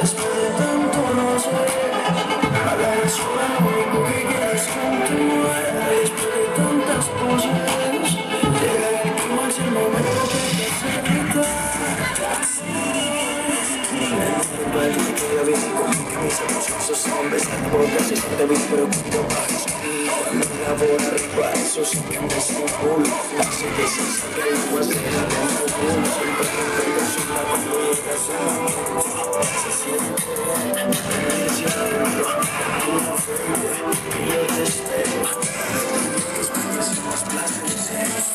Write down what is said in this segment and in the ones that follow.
Después de tanto no sé, a la vez sola lo único que quiero es continuar. Después de tantas poses, llega el clímax, el momento que te hace gritar. Parece que yo vi como que mis emociones son besando bocas y se te vi pero cuando bajas cuando la voy arriba eso sí que me culo así que si saca el guas de la dentro culo siempre que tengo sola cuando llegas a se siente desde adentro tú no fluye y yo te espero después de los placeres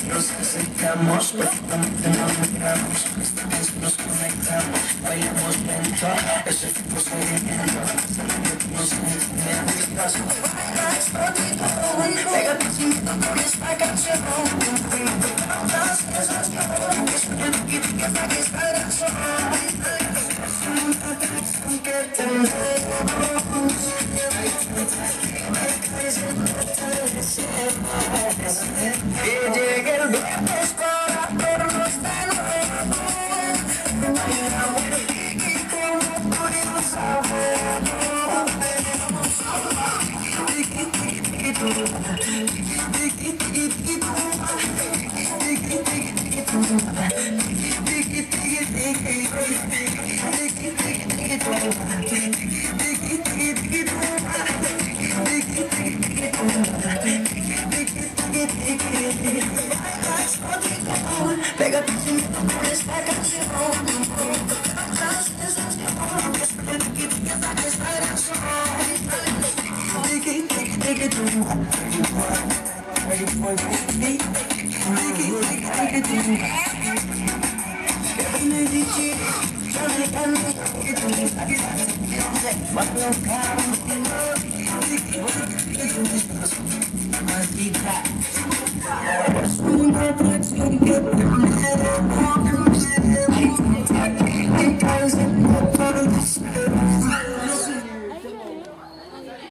Nos acercamos, perfectamente nos miramos. Esta vez nos conectamos, bailamos lento. Ese tipo se viviendo, nos entendemos. Pégate sin miedo con esta canción. Las cosas que suenan y que apague esta canción. Que tenemos. Que llegue el viernes para vernos de nuevo. Y como pudimos saberlo, pégate sin miedo con esta canción. Las cosas que esta canción. Make it